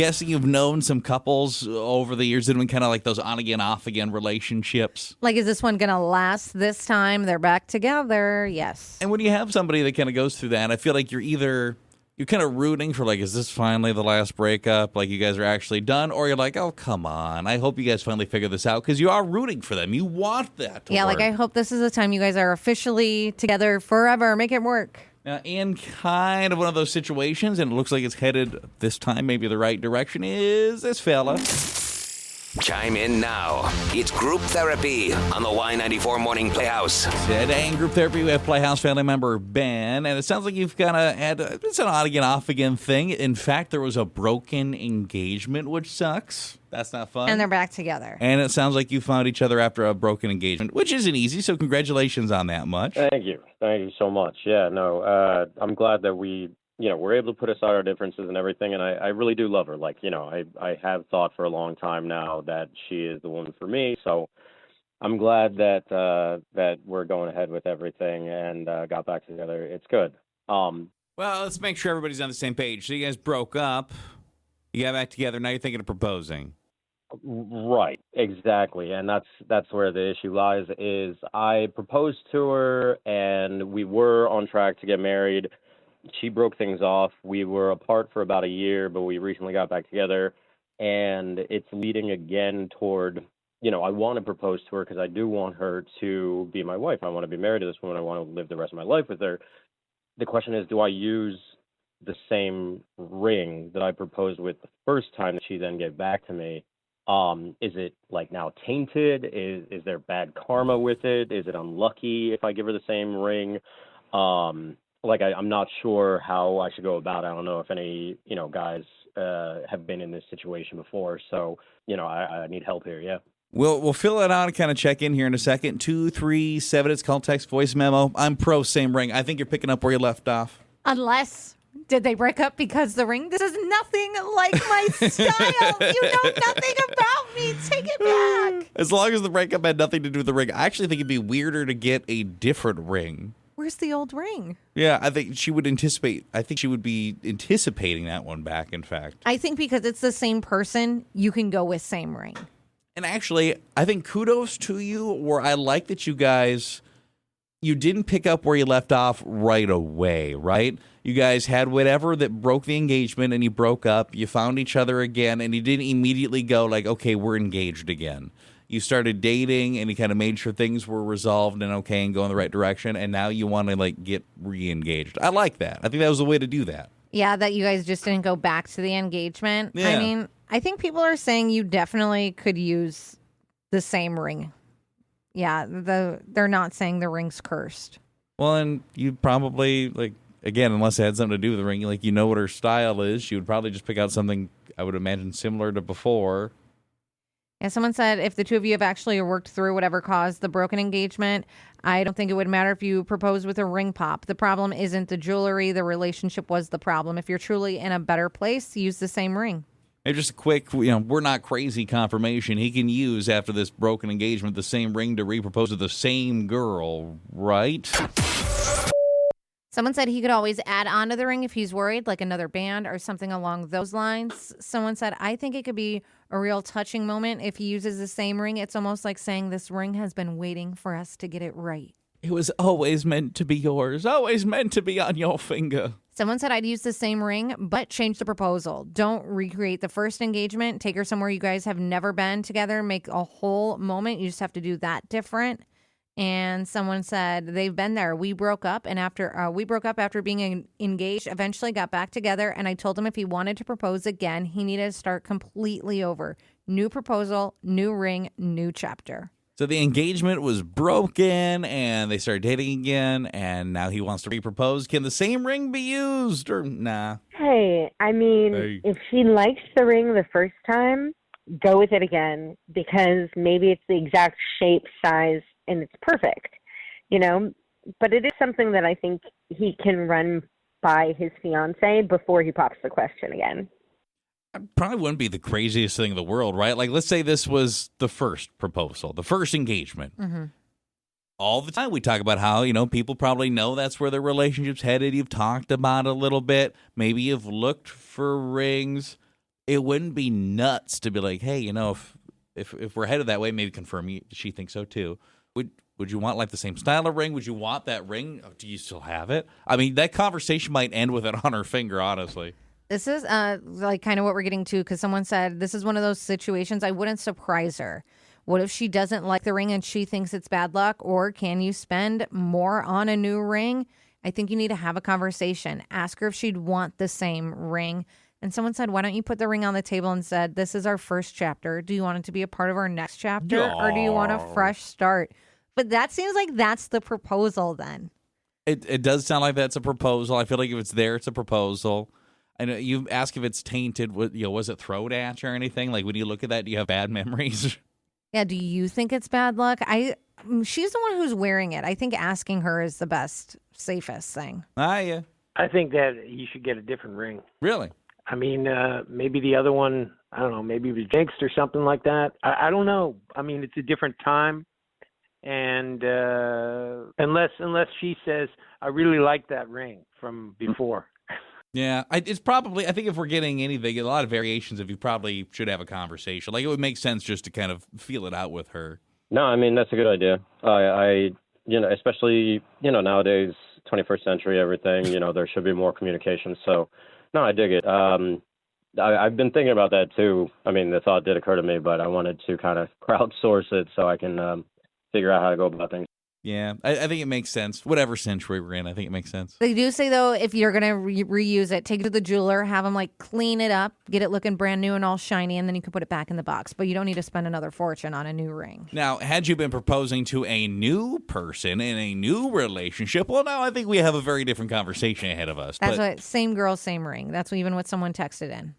Guessing you've known some couples over the years that have been kind of like those on-again, off-again relationships. Like, is this one going to last this time? They're back together. Yes. And when you have somebody that kind of goes through that, I feel like you're kind of rooting for, like, is this finally the last breakup? Like, you guys are actually done? Or you're like, oh, come on. I hope you guys finally figure this out, because you are rooting for them. You want that to work. Like, I hope this is the time you guys are officially together forever. Make it work. In kind of one of those situations, and it looks like it's headed this time maybe the right direction, is this fella. Chime in now. It's Group Therapy on the Y94 Morning Playhouse. Today in Group Therapy, we have Playhouse family member Ben, and it sounds like you've kind of had it's an on-again, off-again thing. In fact, there was a broken engagement, which sucks. That's not fun. And they're back together. And it sounds like you found each other after a broken engagement, which isn't easy, so congratulations on that much. Thank you. Thank you so much. Yeah, no, I'm glad that we're able to put aside our differences and everything, and I really do love her. Like, I have thought for a long time now that she is the woman for me, so I'm glad that we're going ahead with everything and got back together. It's good. Well, let's make sure everybody's on the same page. So you guys broke up, you got back together, now you're thinking of proposing. Right, exactly, and that's where the issue lies. Is I proposed to her, and we were on track to get married. She broke things off. We were apart for about a year, but we recently got back together, and it's leading again toward, I want to propose to her because I do want her to be my wife. I want to be married to this woman. I want to live the rest of my life with her. The question is, do I use the same ring that I proposed with the first time that she then gave back to me? Is it like now tainted? Is there bad karma with it? Is it unlucky if I give her the same ring? I'm not sure how I should go about it. I don't know if any, guys have been in this situation before. So, I need help here. Yeah. We'll fill it out and kind of check in here in a second. 237, it's called text voice memo. I'm pro same ring. I think you're picking up where you left off. Unless, did they break up because the ring? This is nothing like my style. You know nothing about me. Take it back. As long as the breakup had nothing to do with the ring, I actually think it'd be weirder to get a different ring. Where's the old ring? Yeah, I think she would be anticipating that one back, in fact. I think because it's the same person, you can go with same ring. And actually, I think kudos to you, where I like that you didn't pick up where you left off right away, right? You guys had whatever that broke the engagement, and you broke up. You found each other again, and you didn't immediately go like, okay, we're engaged again. You started dating, and you kind of made sure things were resolved and okay and go in the right direction, and now you want to get re-engaged. I like that. I think that was the way to do that. Yeah, that you guys just didn't go back to the engagement. Yeah. I mean, I think people are saying you definitely could use the same ring. Yeah, they're not saying the ring's cursed. Well, and you probably, again, unless it had something to do with the ring, you know what her style is. She would probably just pick out something, I would imagine, similar to before. Yeah, someone said if the two of you have actually worked through whatever caused the broken engagement, I don't think it would matter if you proposed with a ring pop. The problem isn't the jewelry. The relationship was the problem. If you're truly in a better place, use the same ring. Maybe just a quick, we're not crazy confirmation. He can use, after this broken engagement, the same ring to re-propose to the same girl, right? Someone said he could always add on to the ring if he's worried, like another band or something along those lines. Someone said, I think it could be a real touching moment if he uses the same ring. It's almost like saying this ring has been waiting for us to get it right. It was always meant to be yours, always meant to be on your finger. Someone said I'd use the same ring, but change the proposal. Don't recreate the first engagement. Take her somewhere you guys have never been together. Make a whole moment. You just have to do that different. And someone said they've been there. We broke up, and after being engaged, eventually got back together. And I told him if he wanted to propose again, he needed to start completely over. New proposal, new ring, new chapter. So the engagement was broken, and they started dating again, and now he wants to re-propose. Can the same ring be used, or nah? Hey, if she likes the ring the first time, go with it again, because maybe it's the exact shape, size, and it's perfect, But it is something that I think he can run by his fiance before he pops the question again. It probably wouldn't be the craziest thing in the world, right? Let's say this was the first proposal, the first engagement. Mm-hmm. All the time we talk about how, people probably know that's where their relationship's headed. You've talked about it a little bit. Maybe you've looked for rings. it wouldn't be nuts to be like, hey, if we're headed that way, maybe confirm she thinks so too. Would you want like the same style of ring? Would you want that ring? Do you still have it? I mean, that conversation might end with it on her finger, honestly. This is like kind of what we're getting to, because someone said this is one of those situations I wouldn't surprise her. What if she doesn't like the ring and she thinks it's bad luck? Or can you spend more on a new ring? I think you need to have a conversation. Ask her if she'd want the same ring. And someone said, why don't you put the ring on the table and said, this is our first chapter. Do you want it to be a part of our next chapter? Or do you want a fresh start? But that seems like that's the proposal then. It does sound like that's a proposal. I feel like if it's there, it's a proposal. I know you ask if it's tainted. Was it thrown at you or anything? Like when you look at that, do you have bad memories? Yeah, do you think it's bad luck? She's the one who's wearing it. I think asking her is the best, safest thing. Yeah. I think that you should get a different ring. Really? I mean, maybe the other one, I don't know, maybe it was jinxed or something like that. I don't know. I mean, it's a different time. And unless she says, I really like that ring from before. Yeah, it's probably, I think if we're getting anything, a lot of variations of you probably should have a conversation. Like it would make sense just to kind of feel it out with her. No, I mean, that's a good idea. I especially, nowadays, 21st century, everything, there should be more communication. So, no, I dig it. I've been thinking about that too. I mean, the thought did occur to me, but I wanted to kind of crowdsource it so I can figure out how to go about things. Yeah, I think it makes sense. Whatever century we're in, I think it makes sense. They do say, though, if you're going to reuse it, take it to the jeweler, have them like clean it up, get it looking brand new and all shiny, and then you can put it back in the box. But you don't need to spend another fortune on a new ring. Now, had you been proposing to a new person in a new relationship, well, now I think we have a very different conversation ahead of us. That's what, same girl, same ring. That's even what someone texted in.